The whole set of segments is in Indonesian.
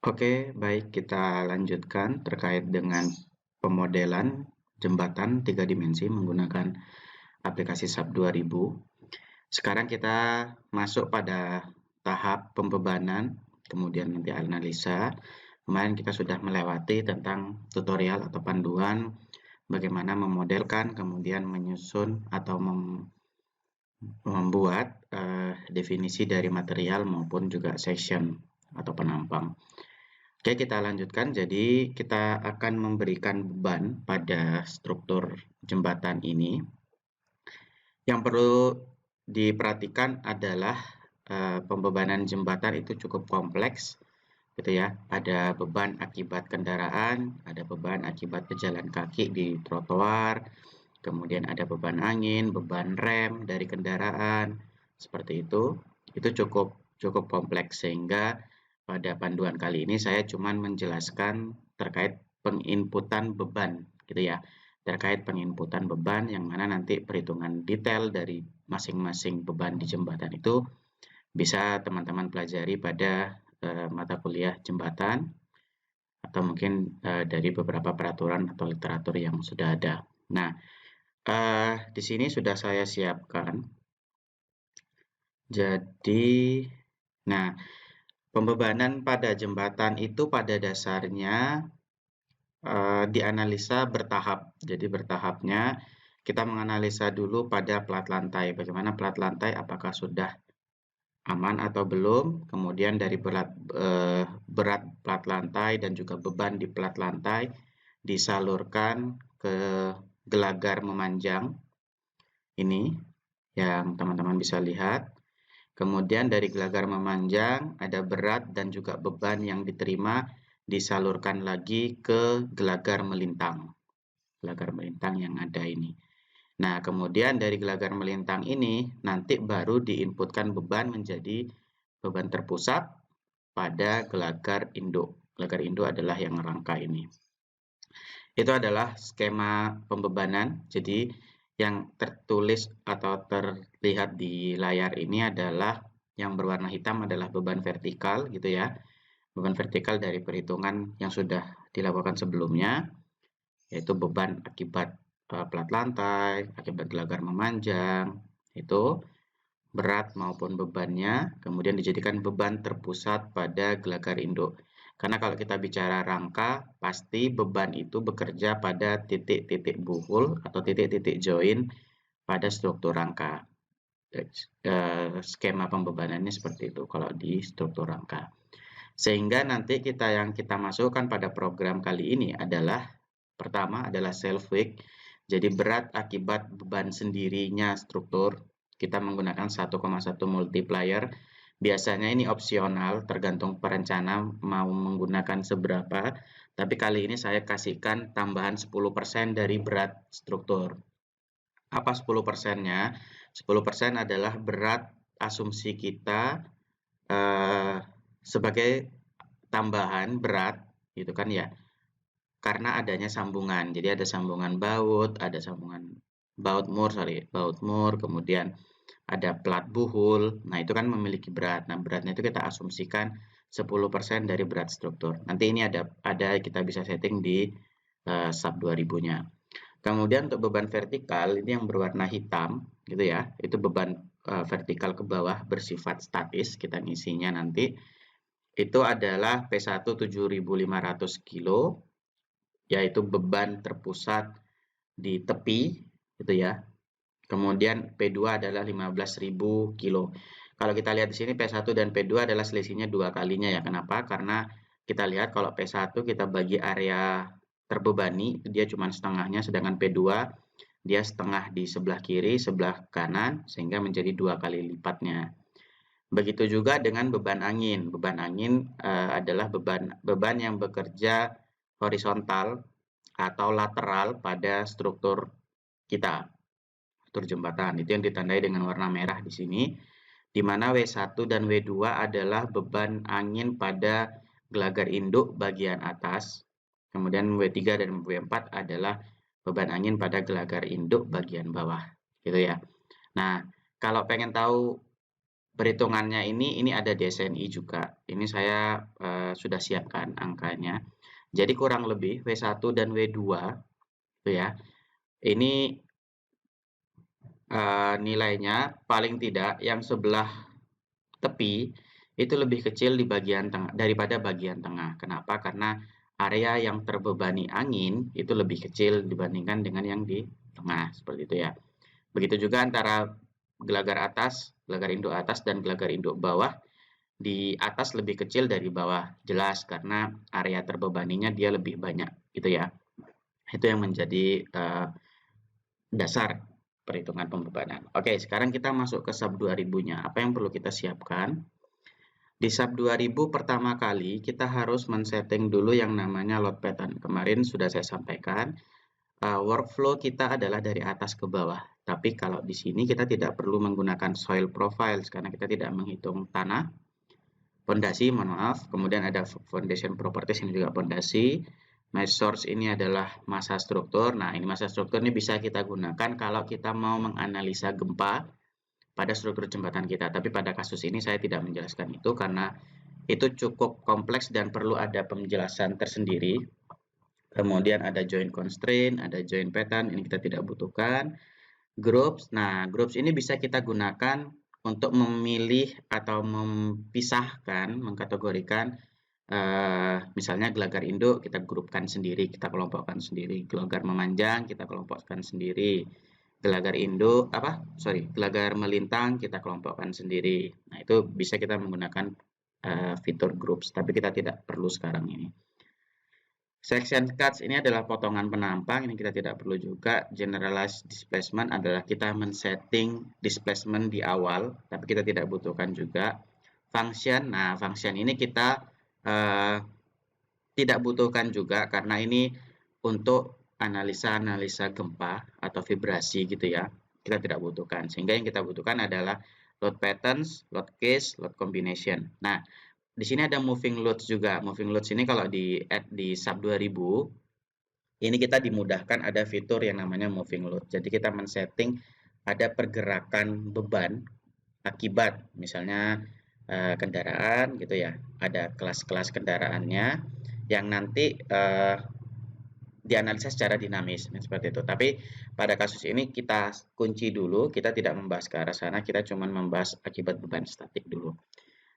Oke, baik kita lanjutkan terkait dengan pemodelan jembatan 3 dimensi menggunakan aplikasi SAP 2000. Sekarang kita masuk pada tahap pembebanan, kemudian nanti analisa. Kemarin kita sudah melewati tentang tutorial atau panduan bagaimana memodelkan, kemudian menyusun atau membuat definisi dari material maupun juga section atau penampang. Oke, kita lanjutkan. Jadi, kita akan memberikan beban pada struktur jembatan ini. Yang perlu diperhatikan adalah pembebanan jembatan itu cukup kompleks, gitu ya. Ada beban akibat kendaraan, ada beban akibat pejalan kaki di trotoar, kemudian ada beban angin, beban rem dari kendaraan, seperti itu. Itu cukup cukup kompleks sehingga pada panduan kali ini saya cuma menjelaskan terkait penginputan beban, gitu ya. Terkait penginputan beban yang mana nanti perhitungan detail dari masing-masing beban di jembatan itu bisa teman-teman pelajari pada mata kuliah jembatan atau mungkin dari beberapa peraturan atau literatur yang sudah ada. Nah, di sini sudah saya siapkan. Jadi, nah, pembebanan pada jembatan itu pada dasarnya dianalisa bertahap. Jadi bertahapnya kita menganalisa dulu pada plat lantai. Bagaimana plat lantai, apakah sudah aman atau belum? Kemudian dari berat plat lantai dan juga beban di plat lantai disalurkan ke gelagar memanjang. Ini yang teman-teman bisa lihat. Kemudian dari gelagar memanjang ada berat dan juga beban yang diterima disalurkan lagi ke gelagar melintang. Gelagar melintang yang ada ini. Nah, kemudian dari gelagar melintang ini nanti baru diinputkan beban menjadi beban terpusat pada gelagar induk. Gelagar induk adalah yang rangka ini. Itu adalah skema pembebanan. Jadi yang tertulis atau terlihat di layar ini adalah yang berwarna hitam adalah beban vertikal gitu ya. Beban vertikal dari perhitungan yang sudah dilakukan sebelumnya, yaitu beban akibat plat lantai, akibat gelagar memanjang, itu berat maupun bebannya, kemudian dijadikan beban terpusat pada gelagar induk. Karena kalau kita bicara rangka, pasti beban itu bekerja pada titik-titik buhul atau titik-titik join pada struktur rangka. Skema pembebanannya seperti itu kalau di struktur rangka. Sehingga nanti yang kita masukkan pada program kali ini adalah pertama adalah self weight. Jadi berat akibat beban sendirinya struktur kita menggunakan 1,1 multiplier. Biasanya ini opsional tergantung perencana mau menggunakan seberapa, tapi kali ini saya kasihkan tambahan 10% dari berat struktur. Apa 10%-nya? 10% adalah berat asumsi kita sebagai tambahan berat gitu kan ya, karena adanya sambungan. Jadi ada sambungan baut, ada sambungan baut mur, kemudian ada plat buhul. Nah, itu kan memiliki berat. Nah, beratnya itu kita asumsikan 10% dari berat struktur. Nanti ini ada kita bisa setting di SAP 2000-nya. Kemudian untuk beban vertikal ini yang berwarna hitam gitu ya. Itu beban vertikal ke bawah bersifat statis, kita ngisinya nanti. Itu adalah P1 7.500 kilo, yaitu beban terpusat di tepi gitu ya. Kemudian P2 adalah 15.000 kilo. Kalau kita lihat di sini P1 dan P2 adalah selisihnya 2 kalinya ya. Kenapa? Karena kita lihat kalau P1 kita bagi area terbebani, dia cuma setengahnya, sedangkan P2 dia setengah di sebelah kiri, sebelah kanan, sehingga menjadi 2 kali lipatnya. Begitu juga dengan beban angin. Beban angin adalah beban yang bekerja horizontal atau lateral pada struktur kita, struktur jembatan. Itu yang ditandai dengan warna merah di sini, di mana W1 dan W2 adalah beban angin pada gelagar induk bagian atas, kemudian W3 dan W4 adalah beban angin pada gelagar induk bagian bawah, gitu ya. Nah, kalau pengen tahu perhitungannya ini ada DSNI juga. Ini saya sudah siapkan angkanya. Jadi kurang lebih W1 dan W2 itu ya. Ini nilainya paling tidak yang sebelah tepi itu lebih kecil di bagian tengah daripada bagian tengah. Kenapa? Karena area yang terbebani angin itu lebih kecil dibandingkan dengan yang di tengah, seperti itu ya. Begitu juga antara gelagar atas, gelagar induk atas dan gelagar induk bawah. Di atas lebih kecil dari bawah, jelas karena area terbebaninya dia lebih banyak gitu ya. Itu yang menjadi dasar perhitungan pembebanan. Oke, sekarang kita masuk ke sub 2000-nya. Apa yang perlu kita siapkan? Di sub 2000 pertama kali kita harus men-setting dulu yang namanya load pattern. Kemarin sudah saya sampaikan, workflow kita adalah dari atas ke bawah. Tapi kalau di sini kita tidak perlu menggunakan soil profiles karena kita tidak menghitung tanah, pondasi, mohon maaf. Kemudian ada foundation properties, ini juga pondasi. My source ini adalah massa struktur. Nah, ini massa struktur ini bisa kita gunakan kalau kita mau menganalisa gempa pada struktur jembatan kita. Tapi pada kasus ini saya tidak menjelaskan itu karena itu cukup kompleks dan perlu ada penjelasan tersendiri. Kemudian ada joint constraint, ada joint pattern, ini kita tidak butuhkan. Groups, nah groups ini bisa kita gunakan untuk memilih atau memisahkan, mengkategorikan misalnya gelagar induk kita grupkan sendiri, kita kelompokkan sendiri. Gelagar memanjang kita kelompokkan sendiri. Gelagar induk gelagar melintang kita kelompokkan sendiri. Nah, itu bisa kita menggunakan fitur groups, tapi kita tidak perlu sekarang ini. Section cuts ini adalah potongan penampang, ini kita tidak perlu juga. Generalized displacement adalah kita men-setting displacement di awal, tapi kita tidak butuhkan juga. Function, nah function ini kita tidak butuhkan juga karena ini untuk analisa-analisa gempa atau vibrasi gitu ya. Kita tidak butuhkan, sehingga yang kita butuhkan adalah load patterns, load case, load combination. Nah, di sini ada moving loads juga. Moving loads ini kalau di sub 2000 ini kita dimudahkan ada fitur yang namanya moving load. Jadi kita men-setting ada pergerakan beban akibat misalnya kendaraan gitu ya. Ada kelas-kelas kendaraannya yang nanti dianalisa secara dinamis seperti itu. Tapi pada kasus ini kita kunci dulu, kita tidak membahas ke arah sana, kita cuma membahas akibat beban statik dulu.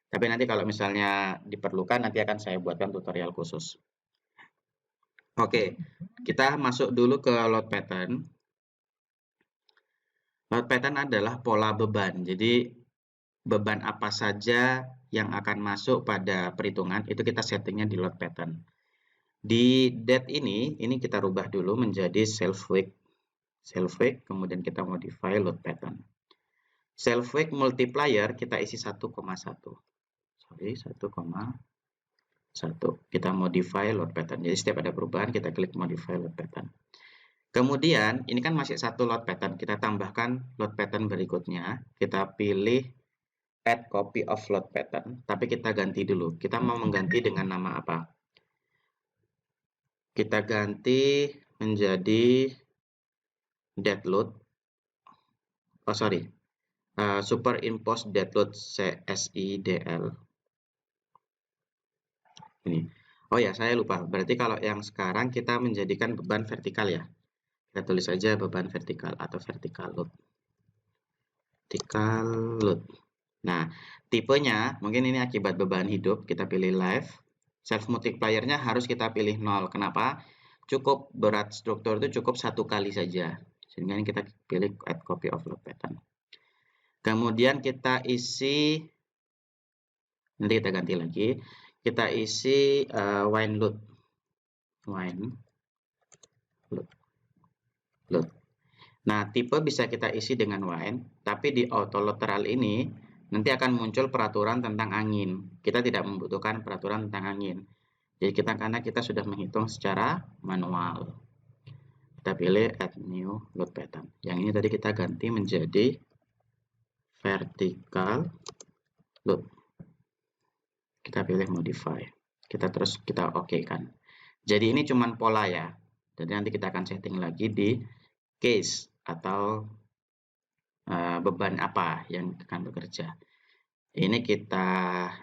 Tapi nanti kalau misalnya diperlukan, nanti akan saya buatkan tutorial khusus. Oke, kita masuk dulu ke load pattern. Load pattern adalah pola beban. Jadi, beban apa saja yang akan masuk pada perhitungan, itu kita settingnya di load pattern. Di date ini kita rubah dulu menjadi self weight, kemudian kita modify load pattern. Self weight multiplier kita isi 1,1. Sorry, 1,1. Kita modify load pattern. Jadi setiap ada perubahan kita klik modify load pattern. Kemudian ini kan masih satu load pattern, kita tambahkan load pattern berikutnya. Kita pilih add copy of load pattern, tapi kita ganti dulu. Kita mau mengganti dengan nama apa? Kita ganti menjadi dead load. Oh sorry, superimpose dead load SIDL. Ini. Oh ya, saya lupa. Berarti kalau yang sekarang kita menjadikan beban vertikal ya. Kita tulis saja beban vertikal atau vertical load. Vertical load. Nah, tipenya mungkin ini akibat beban hidup. Kita pilih live. Self multiplier-nya harus kita pilih 0. Kenapa? Cukup berat struktur itu cukup satu kali saja. Sehingga kita pilih add copy of load pattern. Kemudian kita isi, nanti kita ganti lagi. Kita isi wind load. Wind load. Nah, tipe bisa kita isi dengan wind, tapi di auto lateral ini nanti akan muncul peraturan tentang angin. Kita tidak membutuhkan peraturan tentang angin. Jadi karena kita sudah menghitung secara manual. Kita pilih add new load pattern. Yang ini tadi kita ganti menjadi vertical load. Kita pilih modify. Kita oke kan. Jadi ini cuma pola ya. Jadi nanti kita akan setting lagi di case atau beban apa yang akan bekerja. Ini kita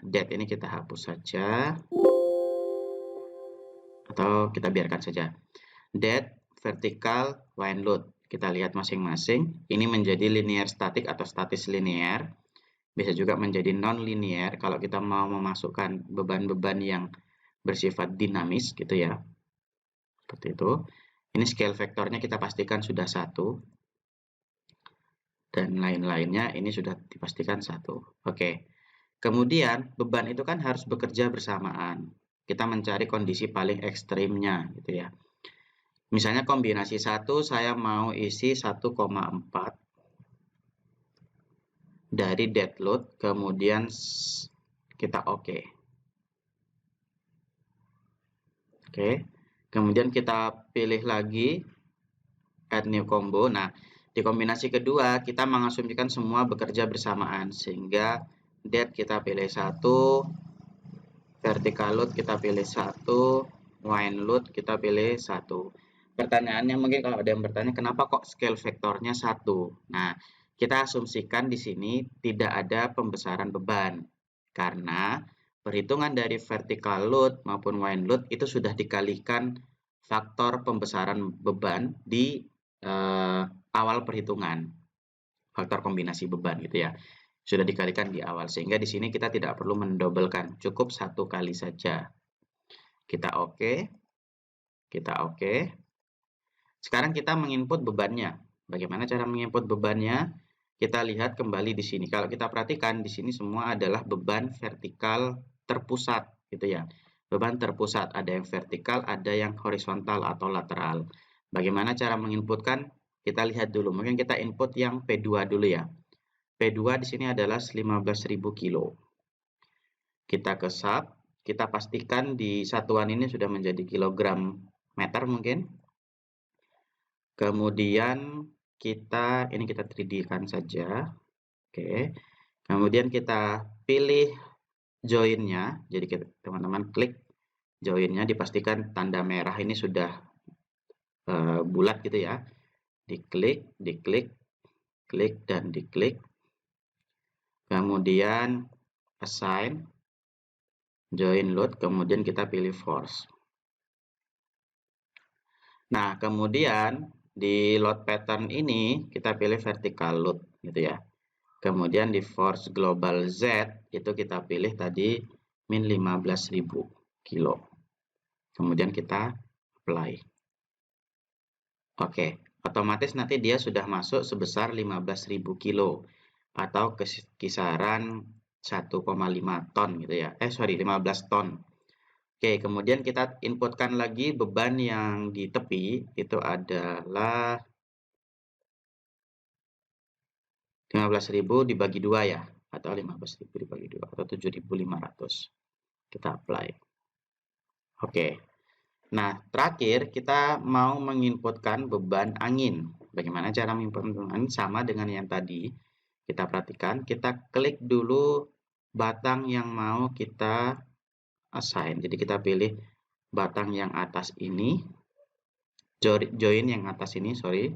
det ini kita hapus saja atau kita biarkan saja. Det, vertikal, line load. Kita lihat masing-masing. Ini menjadi linear static atau statis linear. Bisa juga menjadi non-linear kalau kita mau memasukkan beban-beban yang bersifat dinamis gitu ya. Seperti itu. Ini scale vektornya kita pastikan sudah 1. Dan lain-lainnya ini sudah dipastikan 1. Oke. Kemudian beban itu kan harus bekerja bersamaan. Kita mencari kondisi paling ekstrimnya gitu ya. Misalnya kombinasi 1 saya mau isi 1,4 dari dead load, kemudian kita oke. Oke. Kemudian kita pilih lagi add new combo. Nah, di kombinasi kedua kita mengasumsikan semua bekerja bersamaan sehingga dead kita pilih 1, vertical load kita pilih 1, line load kita pilih 1. Pertanyaannya mungkin kalau ada yang bertanya kenapa kok scale vektornya 1? Nah, kita asumsikan di sini tidak ada pembesaran beban karena perhitungan dari vertical load maupun line load itu sudah dikalikan faktor pembesaran beban di awal perhitungan, faktor kombinasi beban gitu ya. Sudah dikalikan di awal sehingga di sini kita tidak perlu mendobelkan, cukup 1 kali saja. Kita oke. Kita oke. Sekarang kita menginput bebannya. Bagaimana cara menginput bebannya? Kita lihat kembali di sini. Kalau kita perhatikan di sini semua adalah beban vertikal terpusat gitu ya. Beban terpusat, ada yang vertikal, ada yang horizontal atau lateral. Bagaimana cara menginputkan? Kita lihat dulu. Mungkin kita input yang P2 dulu ya. P2 di sini adalah 15.000 kilo. Kita ke sub, kita pastikan di satuan ini sudah menjadi kilogram meter mungkin. Kemudian ini kita 3D-kan saja. Oke. Kemudian kita pilih join-nya. Jadi teman-teman klik join-nya, dipastikan tanda merah ini sudah bulat gitu ya. Diklik, klik dan diklik. Kemudian assign, join load, kemudian kita pilih force. Nah, kemudian di load pattern ini kita pilih vertical load gitu ya. Kemudian di force global Z itu kita pilih tadi min 15.000 kilo. Kemudian kita apply. Oke, otomatis nanti dia sudah masuk sebesar 15.000 kilo atau kisaran 1,5 ton gitu ya. 15 ton. Oke, kemudian kita inputkan lagi beban yang di tepi itu adalah 15.000 dibagi 2 ya, atau 15.000 dibagi 2 atau 7.500. Kita apply. Oke. Nah, terakhir kita mau menginputkan beban angin. Bagaimana cara menginputkan angin? Sama dengan yang tadi. Kita perhatikan, kita klik dulu batang yang mau kita assign. Jadi kita pilih batang yang atas ini, join yang atas ini, sorry.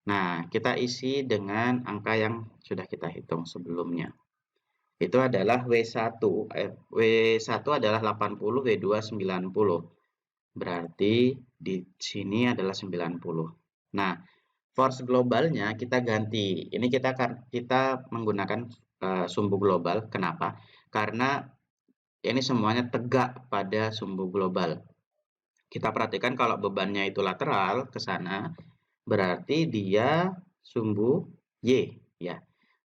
Nah, kita isi dengan angka yang sudah kita hitung sebelumnya. Itu adalah W1. W1 adalah 80, W2 90. Berarti di sini adalah 90. Nah, force globalnya kita ganti. Ini kita menggunakan sumbu global. Kenapa? Karena ini semuanya tegak pada sumbu global. Kita perhatikan kalau bebannya itu lateral ke sana, berarti dia sumbu Y ya.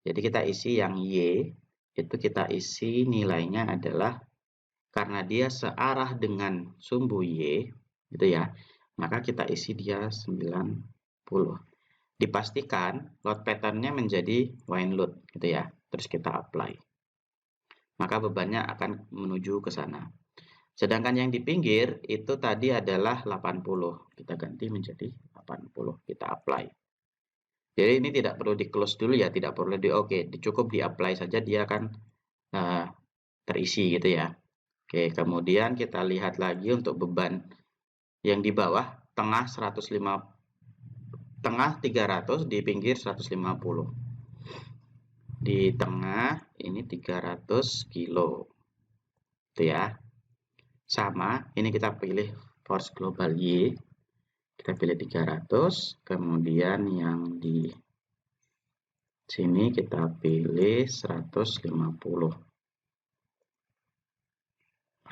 Jadi kita isi yang Y, itu kita isi nilainya adalah karena dia searah dengan sumbu Y gitu ya. Maka kita isi dia 90. Dipastikan load pattern-nya menjadi line load gitu ya. Terus kita apply. Maka bebannya akan menuju ke sana. Sedangkan yang di pinggir itu tadi adalah 80. Kita ganti menjadi 80. Kita apply. Jadi ini tidak perlu di close dulu ya, tidak perlu di oke, cukup di apply saja dia akan terisi gitu ya. Oke, kemudian kita lihat lagi untuk beban yang di bawah, tengah 300, di pinggir 150. Di tengah ini 300 kilo. Itu ya. Sama, ini kita pilih force global Y. Kita pilih 300, kemudian yang di sini kita pilih 150.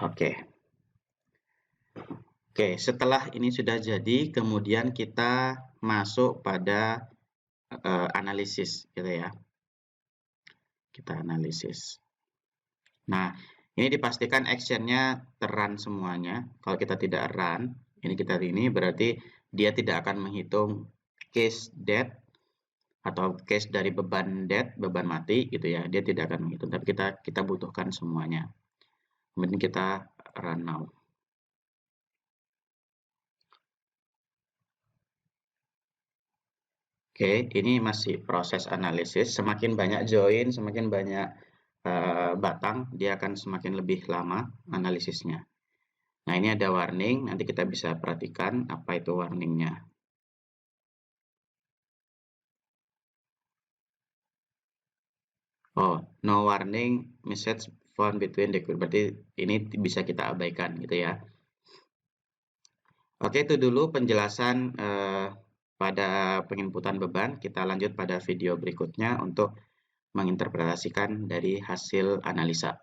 Oke. Oke, setelah ini sudah jadi, kemudian kita masuk pada analisis gitu ya. Kita analisis. Nah, ini dipastikan action-nya terrun semuanya. Kalau kita tidak run, ini berarti dia tidak akan menghitung case dead atau case dari beban dead, beban mati gitu ya. Dia tidak akan menghitung, tapi kita butuhkan semuanya. Kemudian kita run now. Oke, ini masih proses analisis. Semakin banyak join, semakin banyak batang, dia akan semakin lebih lama analisisnya. Nah, ini ada warning, nanti kita bisa perhatikan apa itu warningnya. Oh, no warning message found between the queue. Berarti ini bisa kita abaikan gitu ya. Oke, itu dulu penjelasan pada penginputan beban. Kita lanjut pada video berikutnya untuk menginterpretasikan dari hasil analisa.